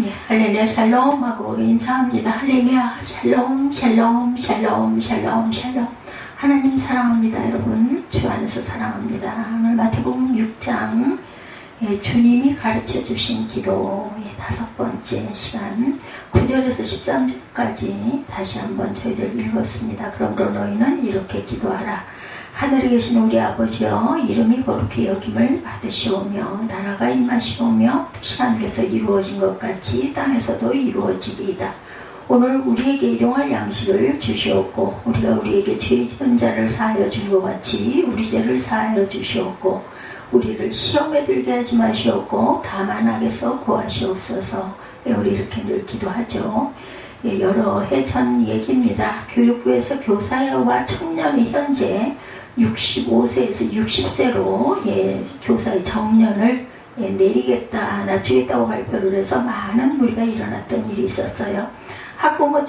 예, 할렐루야 샬롬 하고 우리 인사합니다. 할렐루야 샬롬 샬롬 샬롬 샬롬 샬롬. 하나님 사랑합니다. 여러분 주 안에서 사랑합니다. 오늘 마태복음 6장 주님이 가르쳐 주신 기도 5번째 시간 9절에서 13절까지 다시 한번 저희들 읽었습니다. 그러므로 너희는 이렇게 기도하라. 하늘에 계신 우리 아버지여, 이름이 거룩히 여김을 받으시오며 나라가 임하시오며 뜻이 하늘에서 이루어진 것 같이 땅에서도 이루어지리이다. 오늘 우리에게 일용할 양식을 주시옵고 우리가 우리에게 죄 지은 자를 사하여 준 것 같이 우리 죄를 사하여 주시옵고 우리를 시험에 들게 하지 마시옵고 다만 악에서 구하시옵소서. 우리 이렇게 늘 기도하죠. 여러 해 전 얘기입니다. 교육부에서 교사와 청년이 현재 65세에서 60세로 교사의 정년을 내리겠다, 낮추겠다고 발표를 해서 많은 무리가 일어났던 일이 있었어요. 학부모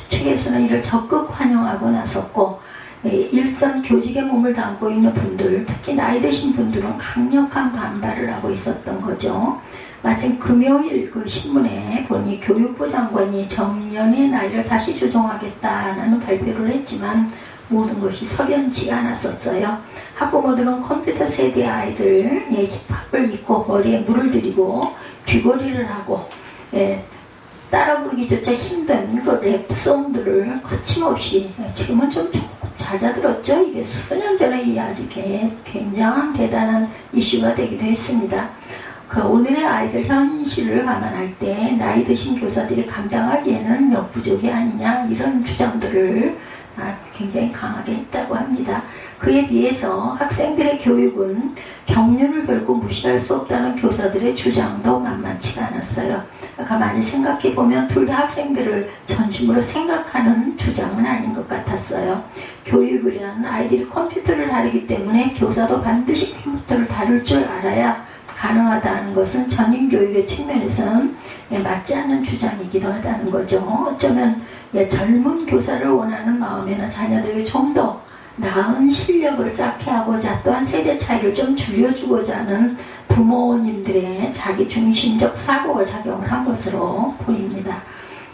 측에서는 이를 적극 환영하고 나섰고, 일선 교직에 몸을 담고 있는 분들, 특히 나이 드신 분들은 강력한 반발을 하고 있었던 거죠. 마침 금요일 그 신문에 보니 교육부 장관이 정년의 나이를 다시 조정하겠다는 발표를 했지만 모든 것이 석연치 않았었어요. 학부모들은 컴퓨터 세대 아이들 힙합을 입고 머리에 물을 들이고 귀걸이를 하고 따라 부르기조차 힘든 그 랩송들을 거침없이 지금은 좀 잦아들었죠. 이게 수년 전에 이 아주 굉장한 대단한 이슈가 되기도 했습니다. 오늘의 아이들 현실을 감안할 때 나이 드신 교사들이 감당하기에는 역부족이 아니냐, 이런 주장들을 굉장히 강하게 했다고 합니다. 그에 비해서 학생들의 교육은 경륜을 결코 무시할 수 없다는 교사들의 주장도 만만치가 않았어요. 가만히 생각해보면 둘 다 학생들을 전심으로 생각하는 주장은 아닌 것 같았어요. 교육을 위한 아이들이 컴퓨터를 다루기 때문에 교사도 반드시 컴퓨터를 다룰 줄 알아야 가능하다는 것은 전인교육의 측면에서는 맞지 않는 주장이기도 하다는 거죠. 어쩌면 젊은 교사를 원하는 마음에는 자녀들에게 좀 더 나은 실력을 쌓게 하고자, 또한 세대 차이를 좀 줄여주고자 하는 부모님들의 자기중심적 사고가 작용을 한 것으로 보입니다.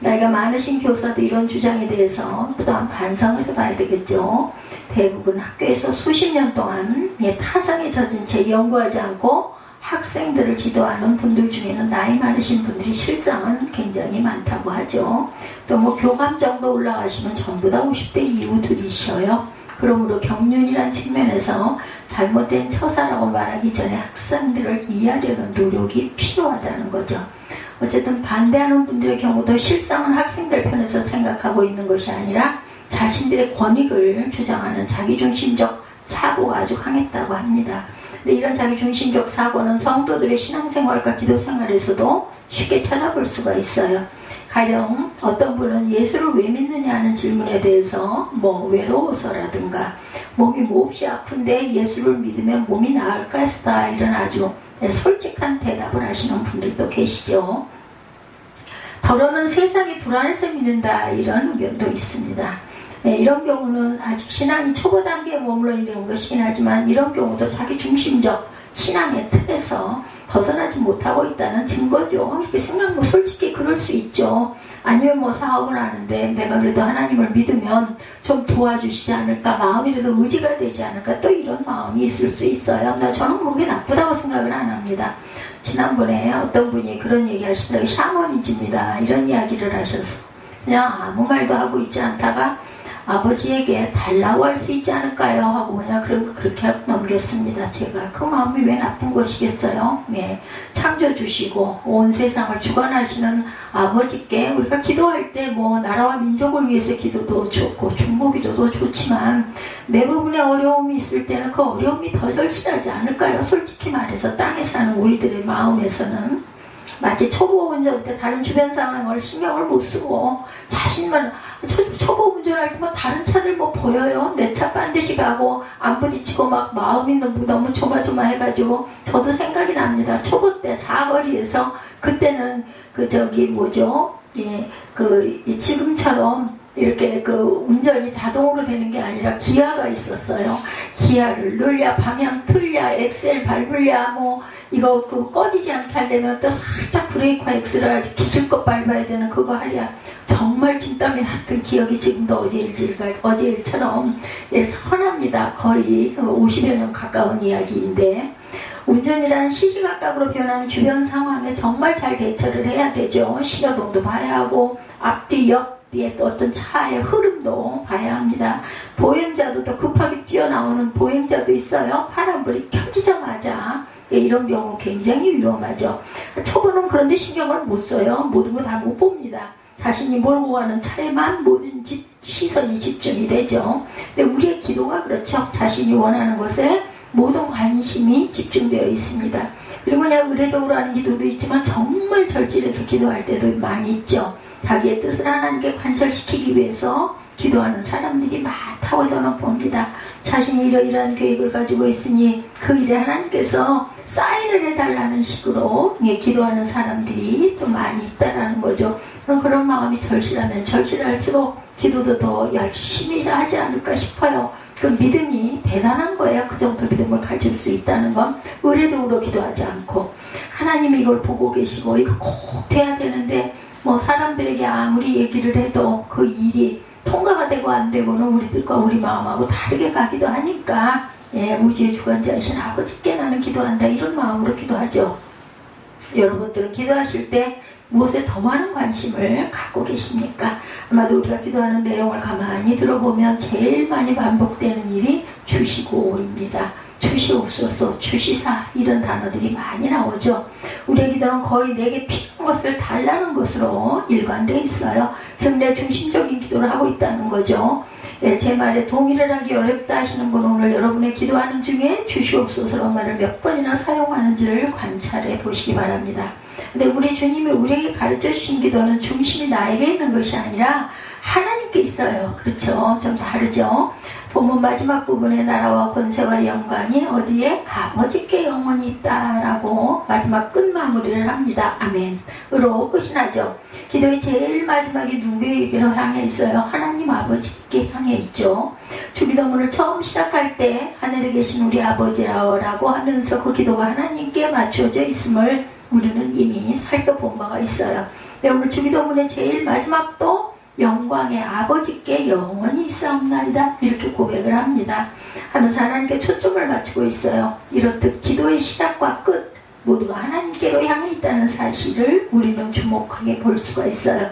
나이가 많으신 교사도 이런 주장에 대해서 또한 반성을 해봐야 되겠죠. 대부분 학교에서 수십 년 동안 타성에 젖은 채 연구하지 않고 학생들을 지도하는 분들 중에는 나이 많으신 분들이 실상은 굉장히 많다고 하죠. 또 교감 정도 올라가시면 전부 다 50대 이후들이셔요. 그러므로 경륜이란 측면에서 잘못된 처사라고 말하기 전에 학생들을 이해하려는 노력이 필요하다는 거죠. 어쨌든 반대하는 분들의 경우도 실상은 학생들 편에서 생각하고 있는 것이 아니라 자신들의 권익을 주장하는 자기중심적 사고가 아주 강했다고 합니다. 근데 이런 자기중심적 사고는 성도들의 신앙생활과 기도생활에서도 쉽게 찾아볼 수가 있어요. 가령 어떤 분은 예수를 왜 믿느냐 하는 질문에 대해서 외로워서라든가 몸이 몹시 아픈데 예수를 믿으면 몸이 나을까 했다, 이런 아주 솔직한 대답을 하시는 분들도 계시죠. 더러는 세상이 불안해서 믿는다, 이런 의견도 있습니다. 이런 경우는 아직 신앙이 초보 단계에 머물러 있는 것이긴 하지만 이런 경우도 자기 중심적 신앙의 틀에서 벗어나지 못하고 있다는 증거죠. 이렇게 생각하면 솔직히 그럴 수 있죠. 아니면 사업을 하는데 내가 그래도 하나님을 믿으면 좀 도와주시지 않을까, 마음이라도 의지가 되지 않을까, 또 이런 마음이 있을 수 있어요. 저는 그게 나쁘다고 생각을 안 합니다. 지난번에 어떤 분이 그런 얘기 하시더라고요. 샤머니즘이다, 이런 이야기를 하셔서 그냥 아무 말도 하고 있지 않다가 아버지에게 달라고 할 수 있지 않을까요? 하고 그냥 그렇게 하고 넘겼습니다. 제가 그 마음이 왜 나쁜 것이겠어요? 창조주시고 온 세상을 주관하시는 아버지께 우리가 기도할 때 나라와 민족을 위해서 기도도 좋고 중보기도도 좋지만 대부분의 어려움이 있을 때는 그 어려움이 더 절실하지 않을까요? 솔직히 말해서 땅에 사는 우리들의 마음에서는 마치 초보 운전 때 다른 주변 상황을 신경을 못 쓰고 자신만 초보 운전할 때 다른 차들 보여요. 내 차 반드시 가고 안 부딪히고 마음이 너무 조마조마해가지고 저도 생각이 납니다. 초보 때 사거리에서 그때는 지금처럼 이렇게 그 운전이 자동으로 되는 게 아니라 기아가 있었어요. 기아를 넣으랴, 방향 틀랴, 엑셀 밟으랴, 뭐 이거 그 꺼지지 않게 하려면 또 살짝 브레이크 엑셀을 아직 기술껏 밟아야 되는 그거 하랴. 정말 진땀이 났던 기억이 지금도 어제 일처럼 예, 선합니다. 거의 50여 년 가까운 이야기인데, 운전이란 시시각각으로 변하는 주변 상황에 정말 잘 대처를 해야 되죠. 신호등도 봐야 하고 앞뒤 옆뒤에 또 어떤 차의 흐름도 봐야 합니다. 보행자도 또 급하게 뛰어나오는 보행자도 있어요. 파란불이 켜지자마자 예, 이런 경우 굉장히 위험하죠. 초보는 그런데 신경을 못 써요. 모든 거 다 못 봅니다. 자신이 몰고 가는 차에만 모든 시선이 집중이 되죠. 근데 우리의 기도가 그렇죠. 자신이 원하는 것에 모든 관심이 집중되어 있습니다. 그리고 그냥 의례적으로 하는 기도도 있지만 정말 절실해서 기도할 때도 많이 있죠. 자기의 뜻을 하나님께 관철시키기 위해서 기도하는 사람들이 많다고 저는 봅니다. 자신이 이러이러한 계획을 가지고 있으니 그 일에 하나님께서 사인을 해달라는 식으로 예, 기도하는 사람들이 또 많이 있다라는 거죠. 그런 마음이 절실하면 절실할수록 기도도 더 열심히 하지 않을까 싶어요. 그 믿음이 대단한 거예요. 그 정도 믿음을 가질 수 있다는 건 의례적으로 기도하지 않고 하나님이 이걸 보고 계시고 이거 꼭 돼야 되는데 뭐 사람들에게 아무리 얘기를 해도 그 일이 통과가 되고 안 되고는 우리들과 우리 마음하고 다르게 가기도 하니까 예, 우주의 주관자이신 아버지께 나는 기도한다 이런 마음으로 기도하죠. 여러분들은 기도하실 때 무엇에 더 많은 관심을 갖고 계십니까? 아마도 우리가 기도하는 내용을 가만히 들어보면 제일 많이 반복되는 일이 주시고입니다. 주시옵소서, 주시사 이런 단어들이 많이 나오죠. 우리의 기도는 거의 내게 필요한 것을 달라는 것으로 일관되어 있어요. 즉 내 중심적인 기도를 하고 있다는 거죠. 예, 제 말에 동의를 하기 어렵다 하시는 분은 오늘 여러분의 기도하는 중에 주시옵소서라는 말을 몇 번이나 사용하는지를 관찰해 보시기 바랍니다. 근데 우리 주님이 우리에게 가르쳐 주신 기도는 중심이 나에게 있는 것이 아니라 하나님께 있어요. 그렇죠? 좀 다르죠? 본문 마지막 부분에 나라와 권세와 영광이 어디에? 아버지께 영원히 있다라고 마지막 끝 마무리를 합니다. 아멘으로 끝이 나죠. 기도의 제일 마지막에 누구에게로 향해 있어요? 하나님 아버지께 향해 있죠. 주기도문을 처음 시작할 때 하늘에 계신 우리 아버지라고 하면서 그 기도가 하나님께 맞춰져 있음을 우리는 이미 살펴본 바가 있어요. 네, 오늘 주기도문의 제일 마지막도 영광의 아버지께 영원히 있사옵나이다 이렇게 고백을 합니다. 하면서 하나님께 초점을 맞추고 있어요. 이렇듯 기도의 시작과 끝 모두가 하나님께로 향해 있다는 사실을 우리는 주목하게 볼 수가 있어요.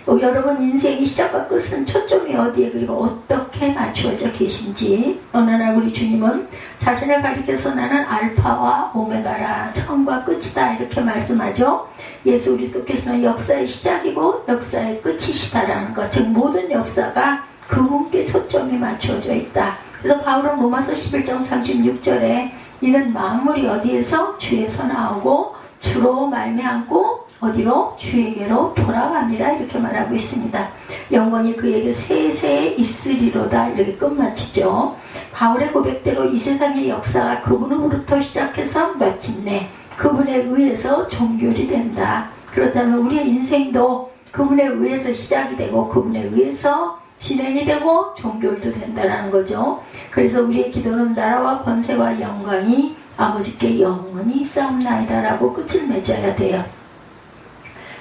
여러분 인생의 시작과 끝은 초점이 어디에 그리고 어떻게 맞추어져 계신지 어느 날 우리 주님은 자신을 가리켜서 나는 알파와 오메가라 처음과 끝이다 이렇게 말씀하죠. 예수 그리스도께서는 역사의 시작이고 역사의 끝이시다라는 것, 즉 모든 역사가 그분께 초점이 맞추어져 있다. 그래서 바울은 로마서 11장 36절에 이는 만물이 어디에서? 주에서 나오고 주로 말미암고 어디로? 주에게로 돌아갑니다 이렇게 말하고 있습니다. 영광이 그에게 세세에 있으리로다 이렇게 끝마치죠. 바울의 고백대로 이 세상의 역사가 그분으로부터 시작해서 마침내 그분에 의해서 종결이 된다. 그렇다면 우리의 인생도 그분에 의해서 시작이 되고 그분에 의해서 진행이 되고 종결도 된다는 거죠. 그래서 우리의 기도는 나라와 권세와 영광이 아버지께 영원히 있사옵나이다 라고 끝을 맺어야 돼요.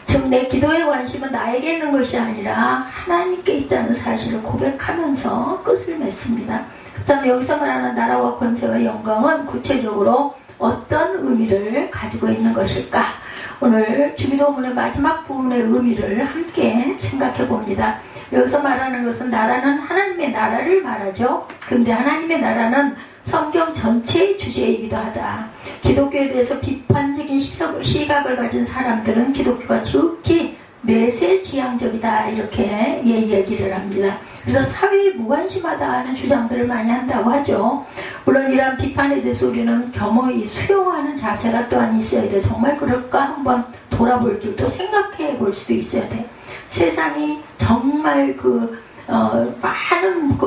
즉 내 기도의 관심은 나에게 있는 것이 아니라 하나님께 있다는 사실을 고백하면서 끝을 맺습니다. 그 다음에 여기서 말하는 나라와 권세와 영광은 구체적으로 어떤 의미를 가지고 있는 것일까? 오늘 주기도문의 마지막 부분의 의미를 함께 생각해 봅니다. 여기서 말하는 것은 나라는 하나님의 나라를 말하죠. 근데 하나님의 나라는 성경 전체의 주제이기도 하다. 기독교에 대해서 비판적인 시각을 가진 사람들은 기독교가 지극히 내세지향적이다 이렇게 얘기를 합니다. 그래서 사회에 무관심하다는 주장들을 많이 한다고 하죠. 물론 이러한 비판에 대해서 우리는 겸허히 수용하는 자세가 또한 있어야 돼. 정말 그럴까 한번 돌아볼 줄도 생각해 볼 수도 있어야 돼. 세상이 정말 많은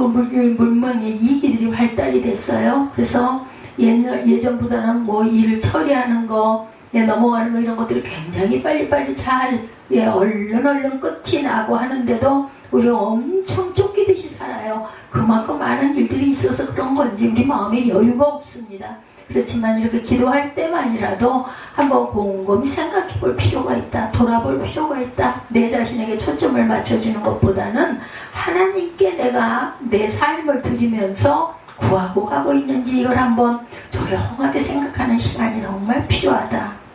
물명의 이기들이 발달이 됐어요. 그래서 예전보다는 뭐 일을 처리하는 거, 넘어가는 거 이런 것들이 굉장히 빨리빨리 잘 얼른 끝이 나고 하는데도 우리가 엄청 쫓기듯이 살아요. 그만큼 많은 일들이 있어서 그런 건지 우리 마음에 여유가 없습니다. 그렇지만 이렇게 기도할 때만이라도 한번 곰곰이 생각해 볼 필요가 있다. 돌아볼 필요가 있다. 내 자신에게 초점을 맞춰주는 것보다는 하나님께 내가 내 삶을 드리면서 구하고 가고 있는지 이걸 한번 조용하게 생각하는 시간이 정말 필요하다.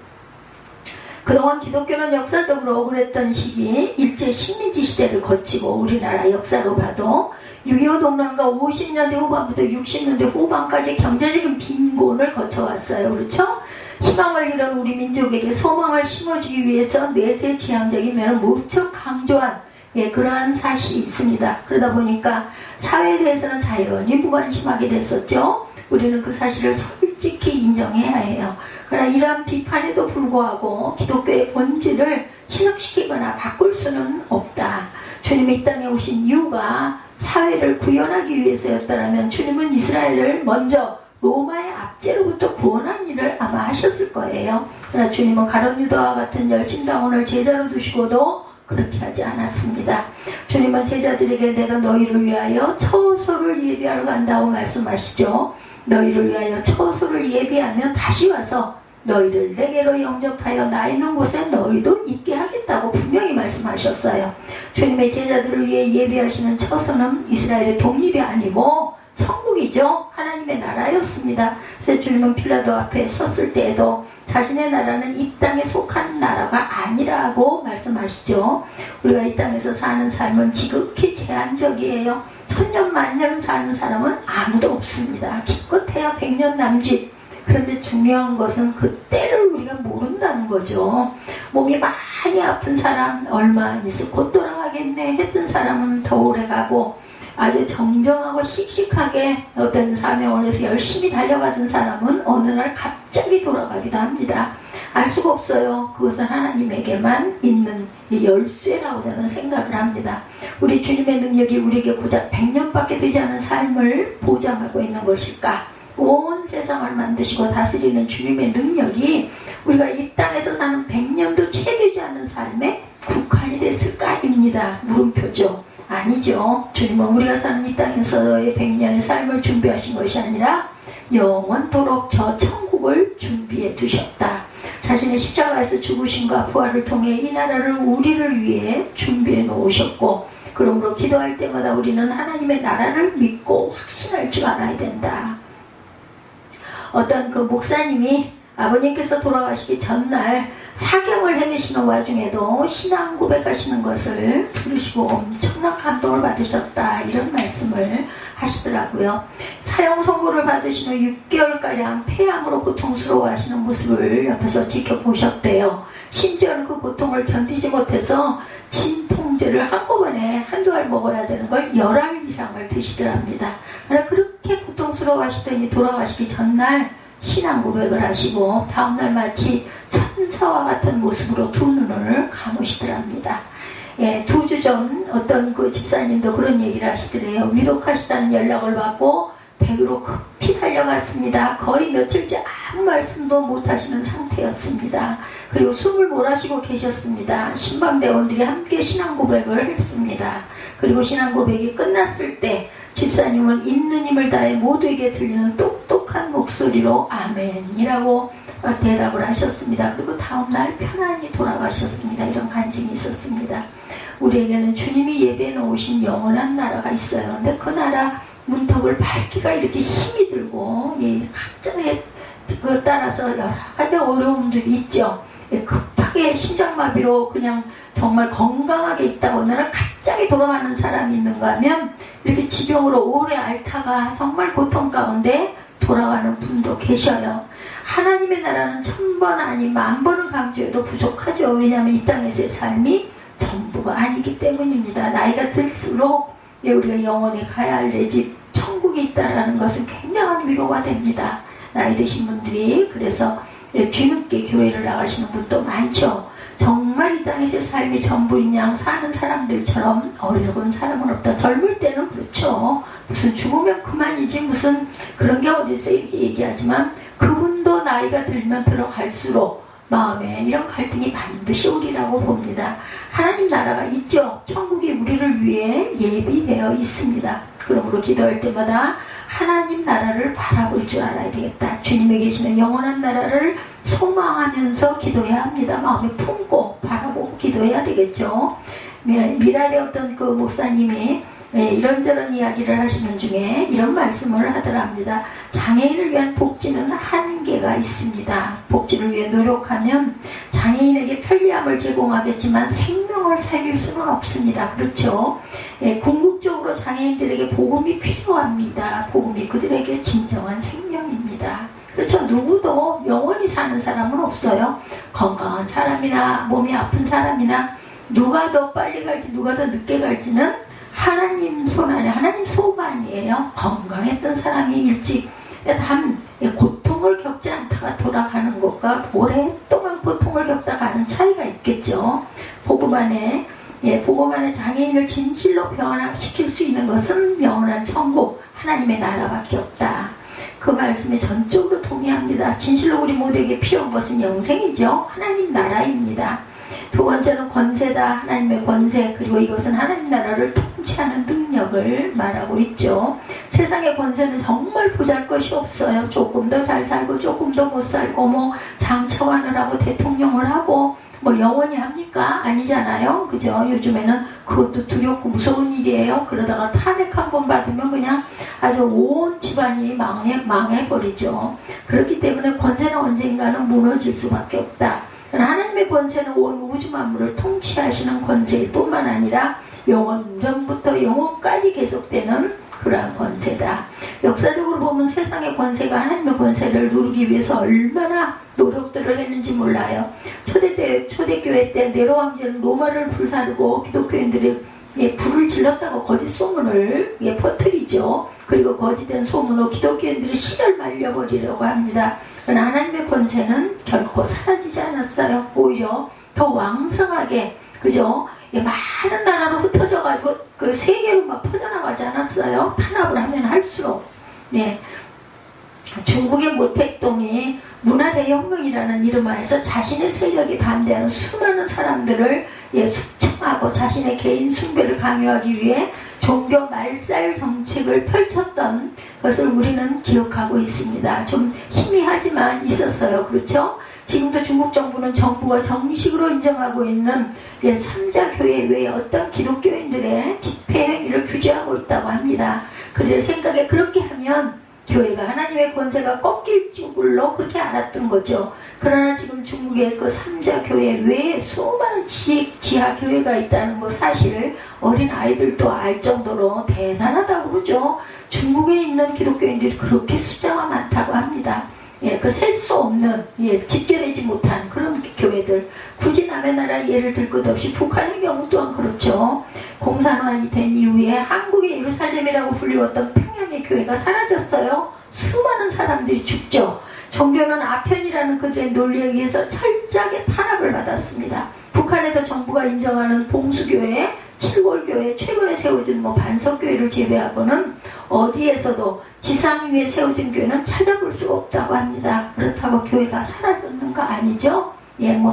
그동안 기독교는 역사적으로 억울했던 시기 일제 식민지 시대를 거치고 우리나라 역사로 봐도 6.25 동란과 50년대 후반부터 60년대 후반까지 경제적인 빈곤을 거쳐왔어요. 그렇죠? 희망을 잃은 우리 민족에게 소망을 심어주기 위해서 내세 지향적인 면을 무척 강조한 그러한 사실이 있습니다. 그러다 보니까 사회에 대해서는 자연히 무관심하게 됐었죠. 우리는 그 사실을 솔직히 인정해야 해요. 그러나 이러한 비판에도 불구하고 기독교의 본질을 희석시키거나 바꿀 수는 없다. 주님이 이 땅에 오신 이유가 사회를 구현하기 위해서였다면 주님은 이스라엘을 먼저 로마의 압제로부터 구원한 일을 아마 하셨을 거예요. 그러나 주님은 가룟 유다와 같은 열심당원을 제자로 두시고도 그렇게 하지 않았습니다. 주님은 제자들에게 내가 너희를 위하여 처소를 예비하러 간다고 말씀하시죠. 너희를 위하여 처소를 예비하면 다시 와서 너희를 내게로 영접하여 나 있는 곳에 너희도 있게 하겠다고 분명히 말씀하셨어요. 주님의 제자들을 위해 예비하시는 처소는 이스라엘의 독립이 아니고 천국이죠. 하나님의 나라였습니다. 그래서 주님은 빌라도 앞에 섰을 때에도 자신의 나라는 이 땅에 속한 나라가 아니라고 말씀하시죠. 우리가 이 땅에서 사는 삶은 지극히 제한적이에요. 천년 만년 사는 사람은 아무도 없습니다. 기껏해야 100년 남짓. 그런데 중요한 것은 그 때를 우리가 모른다는 거죠. 몸이 많이 아픈 사람 얼마 안 있어 곧 돌아가겠네 했던 사람은 더 오래 가고, 아주 정정하고 씩씩하게 어떤 사명을 해서 열심히 달려가던 사람은 어느 날 갑자기 돌아가기도 합니다. 알 수가 없어요. 그것은 하나님에게만 있는 열쇠라고 저는 생각을 합니다. 우리 주님의 능력이 우리에게 고작 100년밖에 되지 않은 삶을 보장하고 있는 것일까? 온 세상을 만드시고 다스리는 주님의 능력이 우리가 이 땅에서 사는 100년도 채 되지 않은 삶에 국한이 됐을까입니다. 물음표죠. 아니죠. 주님은 우리가 사는 이 땅에서의 100년의 삶을 준비하신 것이 아니라 영원토록 저 천국을 준비해 두셨다. 자신의 십자가에서 죽으심과 부활을 통해 이 나라를 우리를 위해 준비해 놓으셨고, 그러므로 기도할 때마다 우리는 하나님의 나라를 믿고 확신할 줄 알아야 된다. 어떤 그 목사님이 아버님께서 돌아가시기 전날 사경을 해내시는 와중에도 신앙 고백하시는 것을 들으시고 엄청난 감동을 받으셨다, 이런 말씀을 하시더라고요. 사형 선고를 받으신 후 6개월가량 폐암으로 고통스러워하시는 모습을 옆에서 지켜보셨대요. 심지어는 그 고통을 견디지 못해서 진통제를 한꺼번에 한두 알 먹어야 되는 걸 10알 이상을 드시더랍니다. 그러나 그렇게 고통스러워하시더니 돌아가시기 전날 신앙 고백을 하시고 다음날 마치 천사와 같은 모습으로 두 눈을 감으시더랍니다. 2주 전 어떤 그 집사님도 그런 얘기를 하시더래요. 위독하시다는 연락을 받고 댁으로 급히 달려갔습니다. 거의 며칠째 아무 말씀도 못하시는 상태였습니다. 그리고 숨을 몰아쉬고 계셨습니다. 신방대원들이 함께 신앙 고백을 했습니다. 그리고 신앙 고백이 끝났을 때 집사님은 있는 힘을 다해 모두에게 들리는 똑똑한 목소리로 아멘이라고 대답을 하셨습니다. 그리고 다음날 편안히 돌아가셨습니다. 이런 간증이 있었습니다. 우리에게는 주님이 예배해 놓으신 영원한 나라가 있어요. 근데 그 나라 문턱을 밟기가 이렇게 힘이 들고, 각자에 따라서 여러 가지 어려움들이 있죠. 급하게 심장마비로 그냥 정말 건강하게 있다가 어느 날 갑자기 돌아가는 사람이 있는가 하면 이렇게 지병으로 오래 앓다가 정말 고통 가운데 돌아가는 분도 계셔요. 하나님의 나라는 1000번 아니 10,000번을 강조해도 부족하죠. 왜냐하면 이 땅에서의 삶이 전부가 아니기 때문입니다. 나이가 들수록 우리가 영원히 가야 할 내 집 천국이 있다는 것은 굉장한 위로가 됩니다. 나이 드신 분들이 그래서 뒤늦게 교회를 나가시는 분도 많죠. 정말 이 땅에서의 삶이 전부인 양 사는 사람들처럼 어리석은 사람은 없다. 젊을 때는 그렇죠. 무슨 죽으면 그만이지 무슨 그런 게 어디 있어 이렇게 얘기하지만, 그분도 나이가 들면 들어갈수록 마음에 이런 갈등이 반드시 오리라고 봅니다. 하나님 나라가 있죠. 천국이 우리를 위해 예비되어 있습니다. 그러므로 기도할 때마다 하나님 나라를 바라볼 줄 알아야 되겠다. 주님에 계시는 영원한 나라를 소망하면서 기도해야 합니다. 마음에 품고 바라보고 기도해야 되겠죠. 미랄의 어떤 그 목사님이 이런저런 이야기를 하시는 중에 이런 말씀을 하더랍니다. 장애인을 위한 복지는 한계가 있습니다. 복지를 위해 노력하면 장애인에게 편리함을 제공하겠지만 생명을 살릴 수는 없습니다. 그렇죠? 궁극적으로 장애인들에게 복음이 필요합니다. 복음이 그들에게 진정한 생명입니다. 그렇죠. 누구도 영원히 사는 사람은 없어요. 건강한 사람이나 몸이 아픈 사람이나 누가 더 빨리 갈지 누가 더 늦게 갈지는 하나님 손 안에 하나님 소관이에요. 건강했던 사람이 일찍 고통을 겪지 않다가 돌아가는 것과 오랫동안 고통을 겪다 가는 차이가 있겠죠. 복음 안에 장애인을 진실로 변화시킬 수 있는 것은 영원한 천국 하나님의 나라밖에 없다. 그 말씀에 전적으로 동의합니다. 진실로 우리 모두에게 필요한 것은 영생이죠. 하나님 나라입니다. 두 번째는 권세다. 하나님의 권세. 그리고 이것은 하나님 나라를 통치하는 능력을 말하고 있죠. 세상의 권세는 정말 보잘것이 없어요. 조금 더 잘 살고 조금 더 못 살고 장차관을 하고 대통령을 하고 영원히 합니까? 아니잖아요. 그죠? 요즘에는 그것도 두렵고 무서운 일이에요. 그러다가 탄핵 한번 받으면 그냥 아주 온 집안이 망해버리죠. 그렇기 때문에 권세는 언젠가는 무너질 수밖에 없다. 하나님의 권세는 온 우주 만물을 통치하시는 권세일 뿐만 아니라 영원전부터 영원까지 계속되는 그러한 권세다. 역사적으로 보면 세상의 권세가 하나님의 권세를 누리기 위해서 얼마나 노력들을 했는지 몰라요. 초대교회 때 네로 황제는 로마를 불사르고 기독교인들이 불을 질렀다고 거짓 소문을 퍼뜨리죠. 그리고 거짓된 소문으로 기독교인들이 씨를 말려버리려고 합니다. 그러나 하나님의 권세는 결코 사라지지 않았어요. 오히려 더 왕성하게, 그죠? 많은 나라로 흩어져가지고 그 세계로 막 퍼져나가지 않았어요. 탄압을 하면 할수록. 중국의 모택동이 문화대혁명이라는 이름하에서 자신의 세력에 반대하는 수많은 사람들을 숙청하고 자신의 개인 숭배를 강요하기 위해 종교 말살 정책을 펼쳤던 것을 우리는 기억하고 있습니다. 좀 희미하지만 있었어요. 그렇죠? 지금도 중국 정부는 정부가 정식으로 인정하고 있는 3자 교회 외에 어떤 기독교인들의 집회 행위를 규제하고 있다고 합니다. 그들의 생각에 그렇게 하면 교회가 하나님의 권세가 꺾일 줄로 그렇게 알았던 거죠. 그러나 지금 중국의 그 3자 교회 외에 수많은 지하 교회가 있다는 거 사실을 어린 아이들도 알 정도로 대단하다고 그러죠. 중국에 있는 기독교인들이 그렇게 숫자가 많다고 합니다. 그 셀 수 없는, 집계되지 못한 그런 교회들. 굳이 남의 나라 예를 들 것 없이 북한의 경우 또한 그렇죠. 공산화가 된 이후에 한국의 예루살렘이라고 불리웠던 평양의 교회가 사라졌어요. 수많은 사람들이 죽죠. 종교는 아편이라는 그들의 논리에 의해서 철저하게 탄압을 받았습니다. 북한에도 정부가 인정하는 봉수교회, 칠골교회, 최근에 세워진 반석교회를 제외하고는 어디에서도 지상 위에 세워진 교회는 찾아볼 수가 없다고 합니다. 그렇다고 교회가 사라졌는 거 아니죠?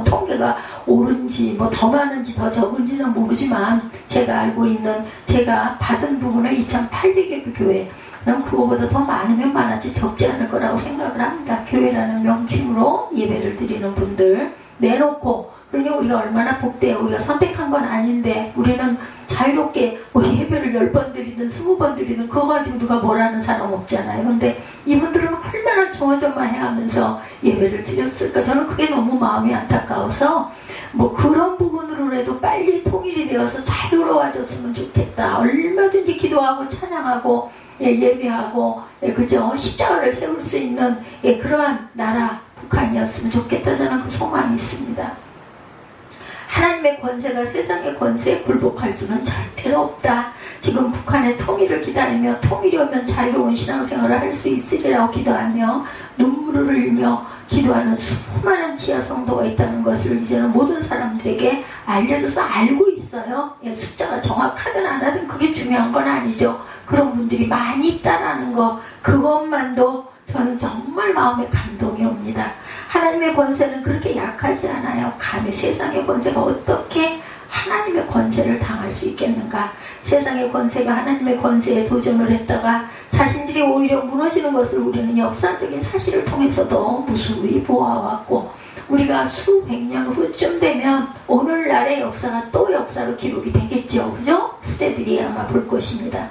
통계가 옳은지 더 많은지 더 적은지는 모르지만 제가 알고 있는, 제가 받은 부분의 2,800의 그 교회, 그거보다 더 많으면 많았지 적지 않을 거라고 생각을 합니다. 교회라는 명칭으로 예배를 드리는 분들 내놓고, 그러니 우리가 얼마나 복돼요. 우리가 선택한 건 아닌데 우리는 자유롭게 예배를 10번 드리든 20번 드리든 그거 가지고 누가 뭐라는 사람 없잖아요. 근데 이분들은 얼마나 조마조마해하면서 예배를 드렸을까. 저는 그게 너무 마음이 안타까워서 그런 부분으로라도 빨리 통일이 되어서 자유로워졌으면 좋겠다. 얼마든지 기도하고 찬양하고 예배하고 그죠? 십자가를 세울 수 있는 그러한 나라 북한이었으면 좋겠다. 저는 그 소망이 있습니다. 하나님의 권세가 세상의 권세에 굴복할 수는 절대로 없다. 지금 북한의 통일을 기다리며 통일이 오면 자유로운 신앙생활을 할 수 있으리라고 기도하며 눈물을 흘리며 기도하는 수많은 지하 성도가 있다는 것을 이제는 모든 사람들에게 알려져서 알고 있어요. 숫자가 정확하든 안 하든 그게 중요한 건 아니죠. 그런 분들이 많이 있다라는 거, 그것만도 저는 정말 마음에 감동이 옵니다. 하나님의 권세는 그렇게 약하지 않아요. 감히 세상의 권세가 어떻게 하나님의 권세를 당할 수 있겠는가. 세상의 권세가 하나님의 권세에 도전을 했다가 자신들이 오히려 무너지는 것을 우리는 역사적인 사실을 통해서도 무수히 보아왔고, 우리가 수백 년 후쯤 되면 오늘날의 역사가 또 역사로 기록이 되겠죠. 그죠? 후대들이 아마 볼 것입니다.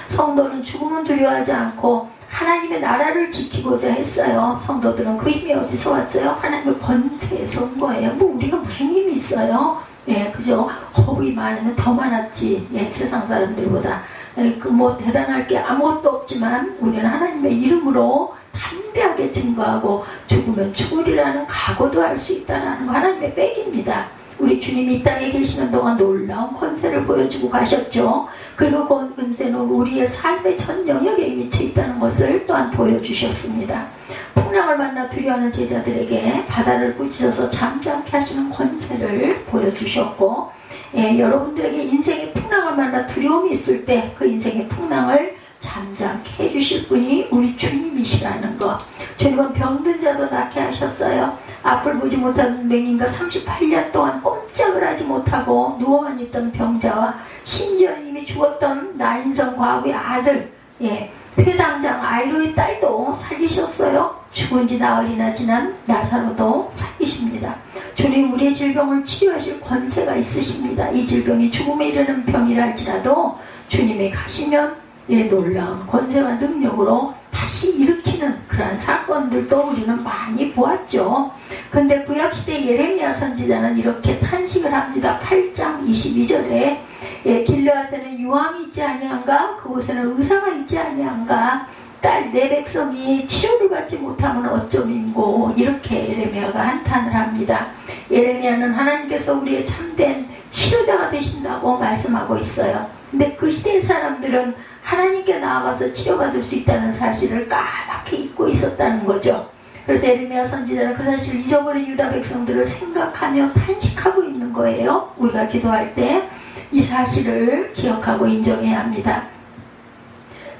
성도는 죽음은 두려워하지 않고 하나님의 나라를 지키고자 했어요. 성도들은 그 힘이 어디서 왔어요? 하나님의 권세에서 온 거예요. 뭐 우리가 무슨 힘이 있어요? 예, 그죠? 허위 많으면 더 많았지. 예, 세상 사람들보다. 예, 뭐 대단할 게 아무것도 없지만 우리는 하나님의 이름으로 담대하게 증거하고 죽으면 죽으리라는 각오도 할 수 있다는 거 하나님의 백입니다. 우리 주님이 이 땅에 계시는 동안 놀라운 권세를 보여주고 가셨죠. 그리고 그 권세는 우리의 삶의 전 영역에 미쳐 있다는 것을 또한 보여주셨습니다. 풍랑을 만나 두려워하는 제자들에게 바다를 꾸짖어서 잠잠케 하시는 권세를 보여주셨고, 예, 여러분들에게 인생의 풍랑을 만나 두려움이 있을 때 그 인생의 풍랑을 잠잠케 해주실 분이 우리 주님이시라는 것. 주님은 병든 자도 낫게 하셨어요. 앞을 보지 못하는 맹인과 38년 동안 꼼짝을 하지 못하고 누워만 있던 병자와 심지어 이미 죽었던 나인성 과부의 아들, 예, 회당장 아이로의 딸도 살리셨어요. 죽은 지 나흘이나 지난 나사로도 살리십니다. 주님 우리의 질병을 치료하실 권세가 있으십니다. 이 질병이 죽음에 이르는 병이라 할지라도 주님이 가시면, 예, 놀라운 권세와 능력으로 다시 일으키는 그러한 사건들도 우리는 많이 보았죠. 근데 구약시대 예레미야 선지자는 이렇게 탄식을 합니다. 8장 22절에 예, 길르앗에는 유황이 있지 아니한가? 그곳에는 의사가 있지 아니한가? 딸 내 백성이 치료를 받지 못하면 어쩌민고? 이렇게 예레미야가 한탄을 합니다. 예레미야는 하나님께서 우리의 참된 치료자가 되신다고 말씀하고 있어요. 근데 그 시대의 사람들은 하나님께 나아가서 치료받을 수 있다는 사실을 까맣게 잊고 있었다는 거죠. 그래서 예레미야 선지자는 그 사실을 잊어버린 유다 백성들을 생각하며 탄식하고 있는 거예요. 우리가 기도할 때 이 사실을 기억하고 인정해야 합니다.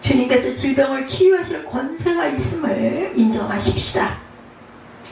주님께서 질병을 치유하실 권세가 있음을 인정하십시다.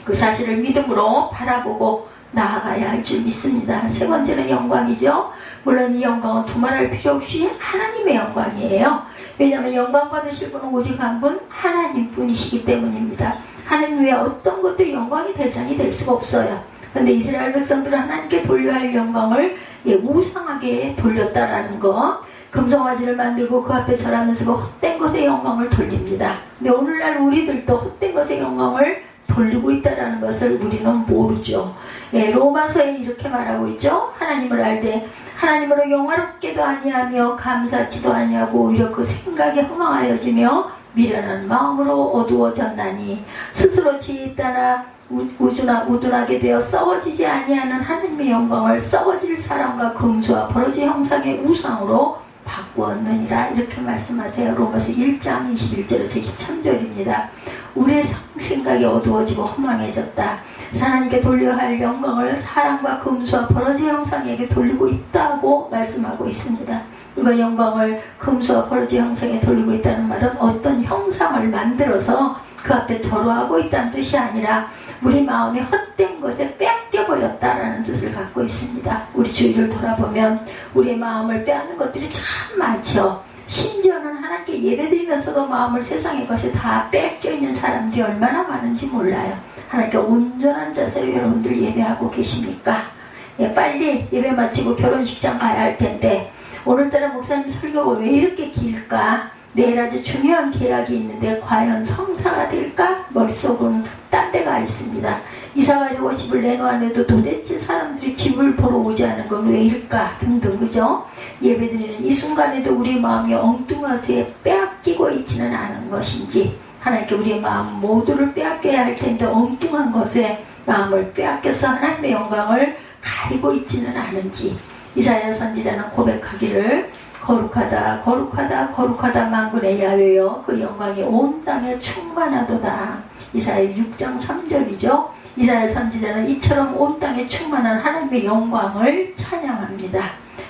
그 사실을 믿음으로 바라보고 나아가야 할 줄 믿습니다. 세 번째는 영광이죠. 물론 이 영광은 두말할 필요 없이 하나님의 영광이에요. 왜냐하면 영광 받으실 분은 오직 한 분 하나님 뿐이시기 때문입니다. 하나님 외에 어떤 것도 영광의 대상이 될 수가 없어요. 그런데 이스라엘 백성들은 하나님께 돌려야 할 영광을 우상하게 돌렸다라는 거. 금송아지를 만들고 그 앞에 절하면서 그 헛된 것의 영광을 돌립니다. 근데 오늘날 우리들도 헛된 것의 영광을 돌리고 있다는 것을 우리는 모르죠. 예, 로마서에 이렇게 말하고 있죠. 하나님을 알되 하나님으로 영화롭게도 아니하며 감사치도 아니하고 오히려 그 생각에 허망하여지며 미련한 마음으로 어두워졌나니 스스로 지혜 따라 우둔하게 되어 썩어지지 아니하는 하나님의 영광을 썩어질 사람과 금수와 버러지 형상의 우상으로 바꾸었느니라. 이렇게 말씀하세요. 로마서 1장 21절에서 23절입니다. 우리의 생각이 어두워지고 허망해졌다. 하나님께 돌려야 할 영광을 사람과 금수와 버러지 형상에게 돌리고 있다고 말씀하고 있습니다. 우리가 영광을 금수와 버러지 형상에 돌리고 있다는 말은 어떤 형상을 만들어서 그 앞에 절호하고 있다는 뜻이 아니라 우리 마음이 헛된 것에 뺏겨버렸다라는 뜻을 갖고 있습니다. 우리 주위를 돌아보면 우리의 마음을 빼앗는 것들이 참 많죠. 심지어는 하나님께 예배드리면서도 마음을 세상의 것에 다 뺏겨있는 사람들이 얼마나 많은지 몰라요. 하나님께 온전한 자세로 여러분들 예배하고 계십니까? 예, 빨리 예배 마치고 결혼식장 가야 할 텐데 오늘따라 목사님 설교가 왜 이렇게 길까? 내일 아주 중요한 계약이 있는데 과연 성사가 될까? 머릿속은 딴 데가 있습니다. 이사가려고 집을 내놓아내도 도대체 사람들이 집을 보러 오지 않은 건 왜일까? 등등, 그죠? 예배드리는 이 순간에도 우리 마음이 엉뚱하게 빼앗기고 있지는 않은 것인지, 하나님께 우리의 마음 모두를 빼앗겨야 할 텐데 엉뚱한 것에 마음을 빼앗겨서 하나님의 영광을 가리고 있지는 않은지, 이사야 선지자는 고백하기를 거룩하다 거룩하다 거룩하다 만군의 야훼여 그 영광이 온 땅에 충만하도다. 이사야 6장 3절이죠. 이사야 선지자는 이처럼 온 땅에 충만한 하나님의 영광을 찬양합니다.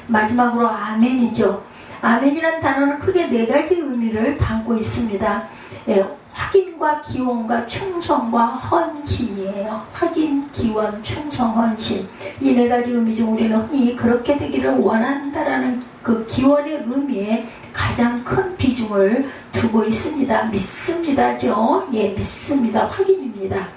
마지막으로 아멘이죠. 아멘이라는 단어는 크게 네 가지 의미를 담고 있습니다. 예, 확인과 기원과 충성과 헌신이에요. 확인, 기원, 충성, 헌신. 이 네 가지 의미 중 우리는 흔히 그렇게 되기를 원한다라는 그 기원의 의미에 가장 큰 비중을 두고 있습니다. 믿습니다죠? 예, 믿습니다. 확인입니다.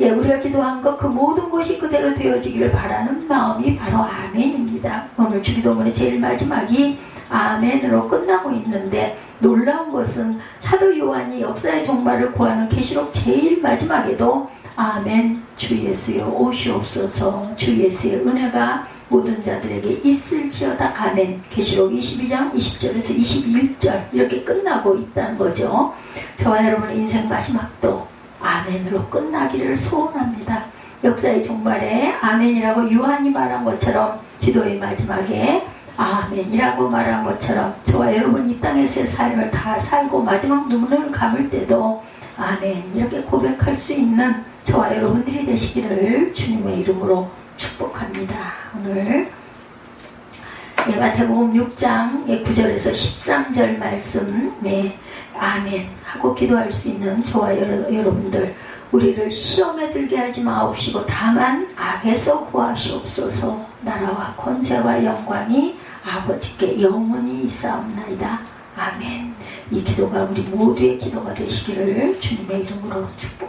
예, 우리가 기도한 것 그 모든 것이 그대로 되어지기를 바라는 마음이 바로 아멘입니다. 오늘 주기도문의 제일 마지막이 아멘으로 끝나고 있는데 놀라운 것은 사도 요한이 역사의 종말을 구하는 계시록 제일 마지막에도 아멘 주 예수여 오시옵소서 주 예수의 은혜가 모든 자들에게 있을지어다 아멘 계시록 22장 20절에서 21절 이렇게 끝나고 있다는 거죠. 저와 여러분의 인생 마지막도 아멘으로 끝나기를 소원합니다. 역사의 종말에 아멘이라고 요한이 말한 것처럼 기도의 마지막에 아멘이라고 말한 것처럼 저와 여러분 이 땅에서의 삶을 다 살고 마지막 눈을 감을 때도 아멘 이렇게 고백할 수 있는 저와 여러분들이 되시기를 주님의 이름으로 축복합니다. 오늘 마태복음 6장 9절에서 13절 말씀 아멘 하고 기도할 수 있는 저와 여러분들 우리를 시험에 들게 하지 마옵시고 다만 악에서 구하시옵소서 나라와 권세와 영광이 아버지께 영원히 있사옵나이다. 아멘. 이 기도가 우리 모두의 기도가 되시기를 주님의 이름으로 축복합니다.